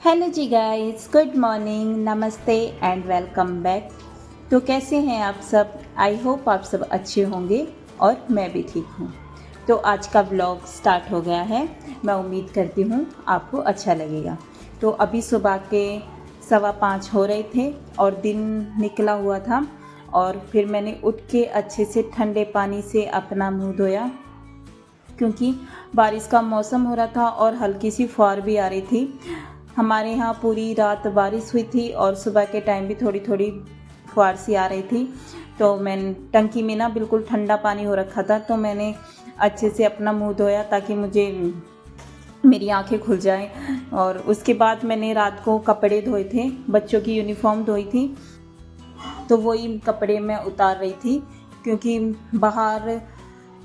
Hello जी guys, good morning, नमस्ते and welcome back. तो कैसे हैं आप सब? आई होप आप सब अच्छे होंगे और मैं भी ठीक हूँ। तो आज का व्लॉग स्टार्ट हो गया है। मैं उम्मीद करती हूँ आपको अच्छा लगेगा। तो अभी सुबह के 5:15 हो रहे थे और दिन निकला हुआ था और फिर मैंने उठ के अच्छे से ठंडे पानी से अपना मुँह धोया, क्योंकि बारिश का मौसम हो रहा था और हल्की सी फुहार भी आ रही थी। हमारे यहाँ पूरी रात बारिश हुई थी और सुबह के टाइम भी थोड़ी थोड़ी फुहार सी आ रही थी। तो मैंने टंकी में ना बिल्कुल ठंडा पानी हो रखा था, तो मैंने अच्छे से अपना मुंह धोया ताकि मेरी आंखें खुल जाएं। और उसके बाद मैंने रात को कपड़े धोए थे, बच्चों की यूनिफॉर्म धोई थी, तो वही कपड़े मैं उतार रही थी क्योंकि बाहर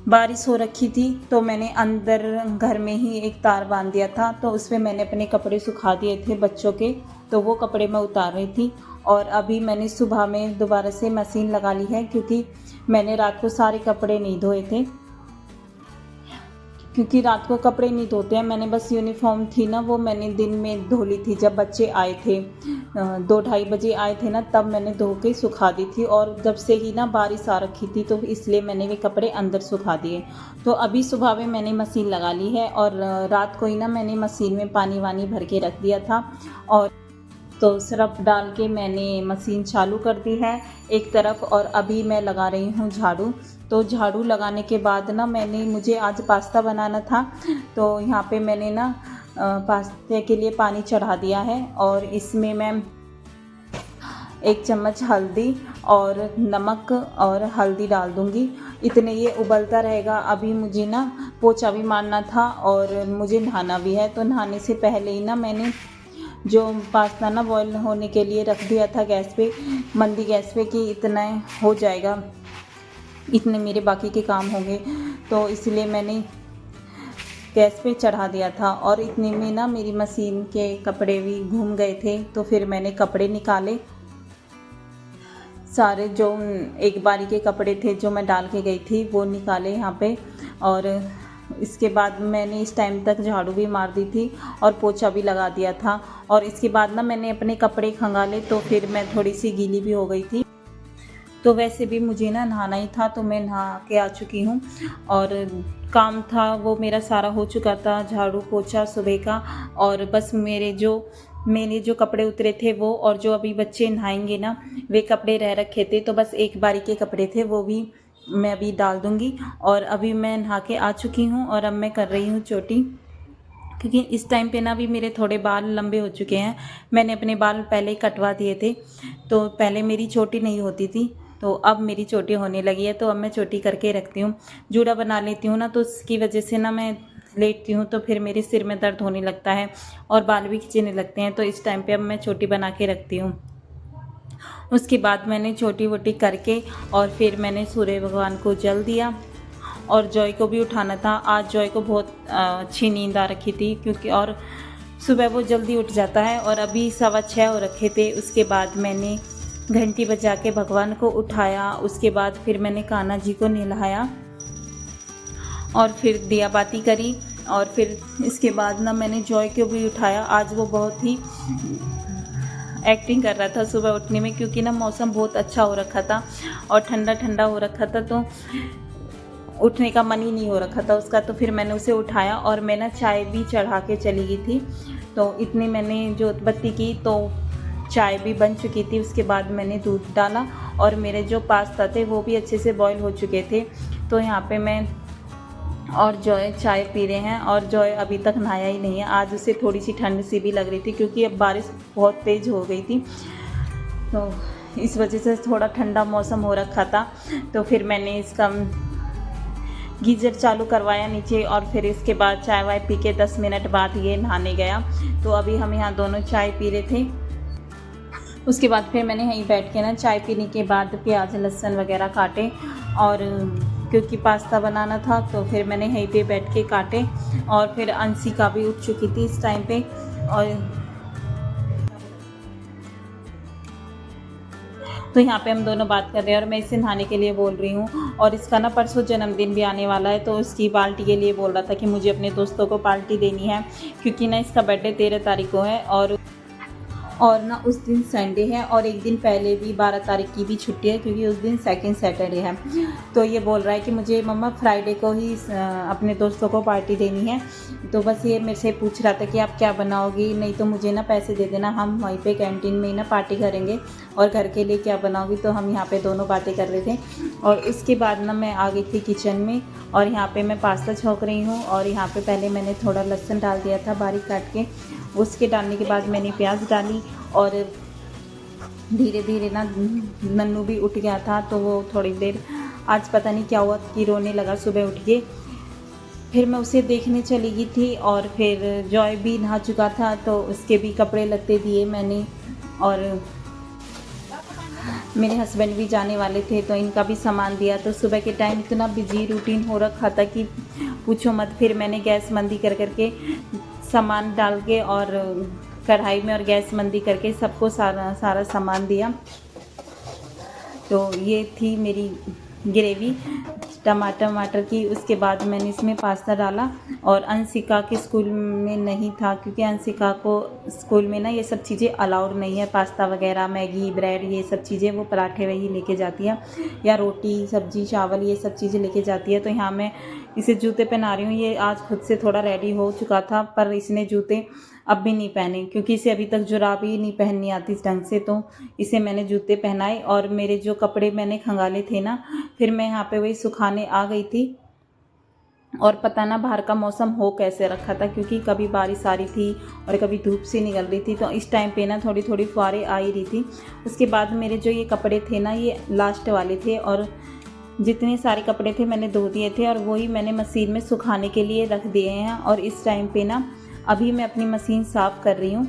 बारिश हो रखी थी। तो मैंने अंदर घर में ही एक तार बांध दिया था, तो उसमें मैंने अपने कपड़े सुखा दिए थे बच्चों के, तो वो कपड़े मैं उतार रही थी। और अभी मैंने सुबह में दोबारा से मशीन लगा ली है, क्योंकि मैंने रात को सारे कपड़े नहीं धोए थे, क्योंकि रात को कपड़े नहीं धोते हैं। मैंने बस यूनिफॉर्म थी ना, वो मैंने दिन में धो ली थी। जब बच्चे आए थे 2-2:30 बजे आए थे ना, तब मैंने धो के सुखा दी थी। और जब से ही ना बारिश आ रखी थी, तो इसलिए मैंने वे कपड़े अंदर सुखा दिए। तो अभी सुबह में मैंने मशीन लगा ली है और रात को ही ना मैंने मशीन में पानी वानी भर के रख दिया था। और तो सर्फ डाल के मैंने मशीन चालू कर दी है एक तरफ, और अभी मैं लगा रही हूँ झाड़ू। तो झाड़ू लगाने के बाद ना मुझे आज पास्ता बनाना था, तो यहाँ पे मैंने ना पास्ते के लिए पानी चढ़ा दिया है और इसमें मैं 1 चम्मच हल्दी और नमक और हल्दी डाल दूँगी। इतने ये उबलता रहेगा। अभी मुझे ना पोछा भी मारना था और मुझे नहाना भी है, तो नहाने से पहले ही ना मैंने जो पास्ता ना बॉईल होने के लिए रख दिया था गैस पे, मंदी गैस पे, कि इतना हो जाएगा, इतने मेरे बाकी के काम होंगे, तो इसलिए मैंने गैस पे चढ़ा दिया था। और इतने में ना मेरी मशीन के कपड़े भी घूम गए थे, तो फिर मैंने कपड़े निकाले सारे, जो एक बारी के कपड़े थे जो मैं डाल के गई थी, वो निकाले यहाँ पे। और इसके बाद मैंने इस टाइम तक झाड़ू भी मार दी थी और पोछा भी लगा दिया था। और इसके बाद ना मैंने अपने कपड़े खंगाले, तो फिर मैं थोड़ी सी गीली भी हो गई थी। तो वैसे भी मुझे ना नहाना ही था, तो मैं नहा के आ चुकी हूँ और काम था वो मेरा सारा हो चुका था, झाड़ू पोछा सुबह का। और बस मैंने जो कपड़े उतरे थे वो, और जो अभी बच्चे नहाएंगे ना, वे कपड़े रह रखे थे, तो बस एक बारी के कपड़े थे, वो भी मैं अभी डाल दूँगी। और अभी मैं नहा के आ चुकी हूँ और अब मैं कर रही हूँ चोटी, क्योंकि इस टाइम पे ना भी मेरे थोड़े बाल लंबे हो चुके हैं। मैंने अपने बाल पहले ही कटवा दिए थे, तो पहले मेरी चोटी नहीं होती थी, तो अब मेरी चोटी होने लगी है, तो अब मैं चोटी करके रखती हूँ। जूड़ा बना लेती हूँ ना, तो उसकी वजह से ना मैं लेटती हूँ, तो फिर मेरे सिर में दर्द होने लगता है और बाल भी खिंचने लगते हैं, तो इस टाइम पे अब मैं चोटी बना के रखती हूँ। उसके बाद मैंने छोटी वोटी करके और फिर मैंने सूर्य भगवान को जल दिया और जॉय को भी उठाना था। आज जॉय को बहुत अच्छी नींद आ रखी थी, क्योंकि और सुबह वो जल्दी उठ जाता है, और अभी 6:15 हो रखे थे। उसके बाद मैंने घंटी बजा के भगवान को उठाया। उसके बाद फिर मैंने कान्हा जी को नहलाया और फिर दिया बाती करी, और फिर इसके बाद ना मैंने जॉय को भी उठाया। आज वो बहुत ही एक्टिंग कर रहा था सुबह उठने में, क्योंकि ना मौसम बहुत अच्छा हो रखा था और ठंडा ठंडा हो रखा था, तो उठने का मन ही नहीं हो रखा था उसका। तो फिर मैंने उसे उठाया और मैं ना चाय भी चढ़ा के चली गई थी। तो इतनी मैंने जो बत्ती की, तो चाय भी बन चुकी थी। उसके बाद मैंने दूध डाला और मेरे जो पास्ता थे वो भी अच्छे से बॉईल हो चुके थे। तो यहाँ पे मैं और जॉय चाय पी रहे हैं, और जॉय अभी तक नहाया ही नहीं है। आज उसे थोड़ी सी ठंड सी भी लग रही थी, क्योंकि अब बारिश बहुत तेज़ हो गई थी, तो इस वजह से थोड़ा ठंडा मौसम हो रखा था। तो फिर मैंने इसका गीज़र चालू करवाया नीचे, और फिर इसके बाद चाय वाय पी के 10 मिनट बाद ये नहाने गया। तो अभी हम यहाँ दोनों चाय पी रहे थे। उसके बाद फिर मैंने यहीं बैठ के ना चाय पीने के बाद प्याज लहसुन वगैरह काटे, और क्योंकि पास्ता बनाना था, तो फिर मैंने यहीं पे बैठ के काटे। और फिर अंशिका भी उठ चुकी थी इस टाइम पे, तो यहाँ पे हम दोनों बात कर रहे हैं और मैं इसे नहाने के लिए बोल रही हूँ। और इसका ना परसों जन्मदिन भी आने वाला है, तो उसकी पार्टी के लिए बोल रहा था कि मुझे अपने दोस्तों को पार्टी देनी है, क्योंकि ना इसका बर्थडे 13 तारीख को है और ना उस दिन संडे है और एक दिन पहले भी 12 तारीख की भी छुट्टी है, क्योंकि उस दिन सेकंड सैटरडे है। तो ये बोल रहा है कि मुझे मम्मा फ्राइडे को ही अपने दोस्तों को पार्टी देनी है। तो बस ये मेरे से पूछ रहा था कि आप क्या बनाओगी, नहीं तो मुझे ना पैसे दे देना, हम वहीं पे कैंटीन में ही ना पार्टी करेंगे, और घर के लिए क्या बनाओगी। तो हम यहाँ पे दोनों बातें कर रहे थे और उसके बाद ना मैं आ गई थी किचन में और यहाँ पे मैं पास्ता छौंक रही हूँ। और यहाँ पे पहले मैंने थोड़ा लहसुन डाल दिया था बारीक काट के, उसके डालने के बाद मैंने प्याज डाली और धीरे धीरे ना नन्नू भी उठ गया था, तो वो थोड़ी देर आज पता नहीं क्या हुआ कि रोने लगा सुबह उठ के। फिर मैं उसे देखने चली गई थी और फिर जॉय भी नहा चुका था, तो उसके भी कपड़े लत्ते दिए मैंने। और मेरे हस्बैंड भी जाने वाले थे तो इनका भी सामान दिया। तो सुबह के टाइम इतना बिजी रूटीन हो रखा था कि पूछो मत। फिर मैंने गैस मंदी कर करके सामान डाल के और कढ़ाई में और गैस मंदी करके सबको सारा सामान दिया। तो ये थी मेरी ग्रेवी टमाटर की। उसके बाद मैंने इसमें पास्ता डाला और अंशिका के स्कूल में नहीं था, क्योंकि अंशिका को स्कूल में ना ये सब चीज़ें अलाउड नहीं है, पास्ता वगैरह, मैगी, ब्रेड, ये सब चीज़ें वो पराठे वही लेके जाती है, या रोटी सब्जी चावल ये सब चीज़ें लेके जाती है। तो यहाँ मैं इसे जूते पहना रही हूँ। ये आज खुद से थोड़ा रेडी हो चुका था, पर इसने जूते अब भी नहीं पहने, क्योंकि इसे अभी तक जुराब ही नहीं पहननी आती इस ढंग से। तो इसे मैंने जूते पहनाए और मेरे जो कपड़े मैंने खंगाले थे ना, फिर मैं यहाँ पे वही सुखाने आ गई थी। और पता ना बाहर का मौसम हो कैसे रखा था, क्योंकि कभी बारिश आ रही थी और कभी धूप से निकल रही थी, तो इस टाइम पे ना थोड़ी थोड़ी फुहारें आ ही रही थी। उसके बाद मेरे जो ये कपड़े थे ना, ये लास्ट वाले थे और जितने सारे कपड़े थे मैंने धो दिए थे और वही मैंने मशीन में सुखाने के लिए रख दिए हैं। और इस टाइम पे ना अभी मैं अपनी मशीन साफ़ कर रही हूँ।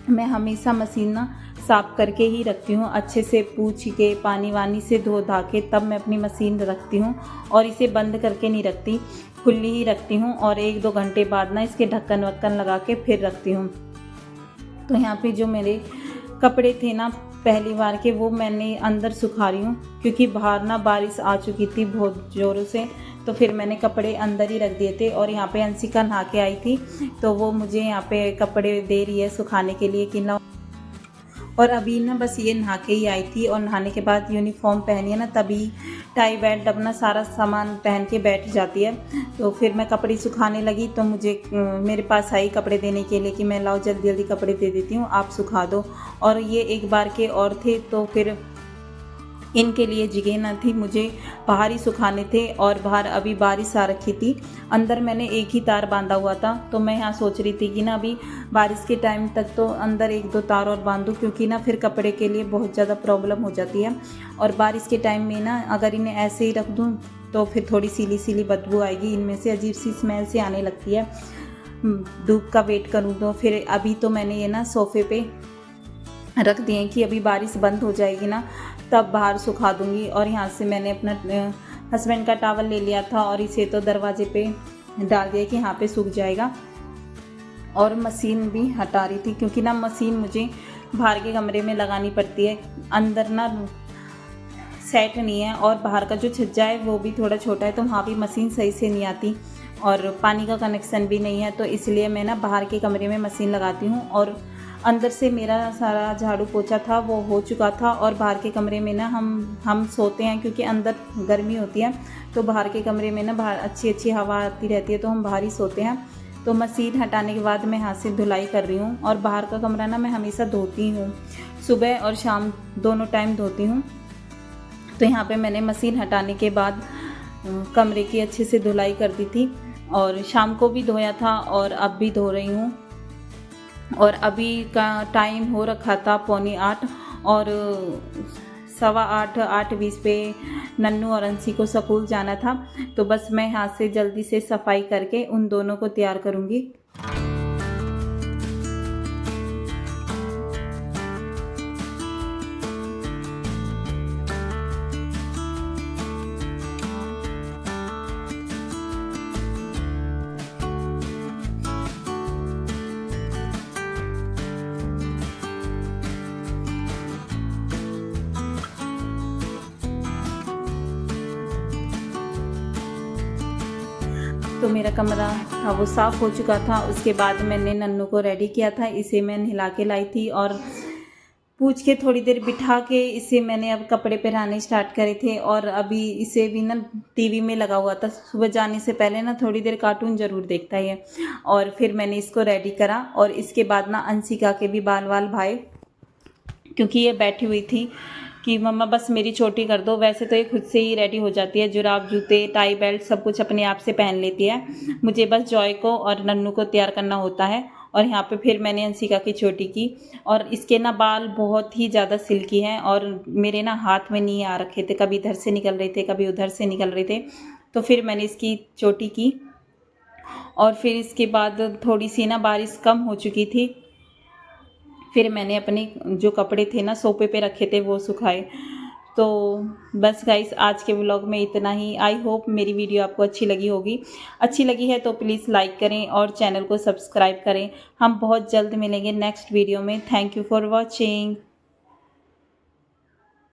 मैं हमेशा मशीन ना साफ़ करके ही रखती हूँ, अच्छे से पूछ के पानी वानी से धो धा के तब मैं अपनी मशीन रखती हूँ, और इसे बंद करके नहीं रखती, खुली ही रखती हूँ। और 1-2 घंटे बाद ना इसके ढक्कन वक्कन लगा के फिर रखती हूँ। तो यहाँ पे जो मेरे कपड़े थे ना पहली बार के, वो मैंने अंदर सुखा रही हूँ, क्योंकि बाहर ना बारिश आ चुकी थी बहुत ज़ोरों से। तो फिर मैंने कपड़े अंदर ही रख दिए थे। और यहाँ पे अंशिका नहा के आई थी, तो वो मुझे यहाँ पे कपड़े दे रही है सुखाने के लिए कि ना। और अभी ना बस ये नहा के ही आई थी, और नहाने के बाद यूनिफॉर्म पहनी है ना, तभी टाई बेल्ट अपना सारा सामान पहन के बैठ जाती है। तो फिर मैं कपड़े सुखाने लगी, तो मुझे मेरे पास आई कपड़े देने के लिए कि मैं लाओ जल्दी जल्दी कपड़े दे देती हूँ, आप सुखा दो। और ये एक बार के और थे, तो फिर इनके लिए जगह न थी, मुझे बाहर ही सुखाने थे। और बाहर अभी बारिश आ रखी थी, अंदर मैंने एक ही तार बांधा हुआ था। तो मैं यहाँ सोच रही थी कि ना अभी बारिश के टाइम तक तो अंदर 1-2 तार और बांधूँ, क्योंकि ना फिर कपड़े के लिए बहुत ज़्यादा प्रॉब्लम हो जाती है। और बारिश के टाइम में ना अगर इन्हें ऐसे ही रख दूँ तो फिर थोड़ी सीली सीली बदबू आएगी, इनमें से अजीब सी स्मेल से आने लगती है। धूप का वेट करूँ तो फिर अभी तो मैंने ये ना सोफ़े पे रख दिए कि अभी बारिश बंद हो जाएगी ना तब बाहर सुखा दूंगी। और यहाँ से मैंने अपना हस्बैंड का टॉवल ले लिया था और इसे तो दरवाजे पे डाल दिया कि यहाँ पे सूख जाएगा। और मशीन भी हटा रही थी, क्योंकि ना मशीन मुझे बाहर के कमरे में लगानी पड़ती है, अंदर ना सेट नहीं है। और बाहर का जो छज्जा है वो भी थोड़ा छोटा है, तो वहाँ भी मशीन सही से नहीं आती, और पानी का कनेक्शन भी नहीं है। तो इसलिए मैं ना बाहर के कमरे में मशीन लगाती हूँ। और अंदर से मेरा सारा झाड़ू पोछा था वो हो चुका था, और बाहर के कमरे में ना हम सोते हैं, क्योंकि अंदर गर्मी होती है, तो बाहर के कमरे में ना बाहर अच्छी हवा आती रहती है, तो हम बाहर ही सोते हैं। तो मशीन हटाने के बाद मैं हाथ से धुलाई कर रही हूँ। और बाहर का कमरा ना मैं हमेशा धोती हूँ, सुबह और शाम दोनों टाइम धोती हूँ। तो यहाँ पे मैंने मशीन हटाने के बाद कमरे की अच्छे से धुलाई कर दी थी, और शाम को भी धोया था और अब भी धो रही हूँ। और अभी का टाइम हो रखा था 7:45, और 7:15 8:20 पे नन्नू और अंशी को स्कूल जाना था। तो बस मैं हाथ से जल्दी से सफाई करके उन दोनों को तैयार करूँगी। तो मेरा कमरा था वो साफ़ हो चुका था। उसके बाद मैंने नन्नू को रेडी किया था, इसे मैं नहला के लाई थी और पूछ के थोड़ी देर बिठा के इसे मैंने अब कपड़े पहनाने स्टार्ट करे थे। और अभी इसे भी ना टीवी में लगा हुआ था, सुबह जाने से पहले ना थोड़ी देर कार्टून ज़रूर देखता है। और फिर मैंने इसको रेडी करा और इसके बाद ना अंशिका के भी बाल भाए, क्योंकि ये बैठी हुई थी कि मम्मा बस मेरी छोटी कर दो। वैसे तो ये खुद से ही रेडी हो जाती है, जुराब जूते टाई बेल्ट सब कुछ अपने आप से पहन लेती है। मुझे बस जॉय को और नन्नू को तैयार करना होता है। और यहाँ पे फिर मैंने अंशिका की छोटी की, और इसके ना बाल बहुत ही ज़्यादा सिल्की हैं और मेरे ना हाथ में नहीं आ रखे थे, कभी इधर से निकल रहे थे कभी उधर से निकल रहे थे। तो फिर मैंने इसकी चोटी की और फिर इसके बाद थोड़ी सी ना बारिश कम हो चुकी थी। फिर मैंने अपने जो कपड़े थे ना सोफे पे रखे थे वो सुखाए। तो बस गाइस आज के व्लॉग में इतना ही। आई होप मेरी वीडियो आपको अच्छी लगी होगी। अच्छी लगी है तो प्लीज़ लाइक करें और चैनल को सब्सक्राइब करें। हम बहुत जल्द मिलेंगे नेक्स्ट वीडियो में। Thank you for watching.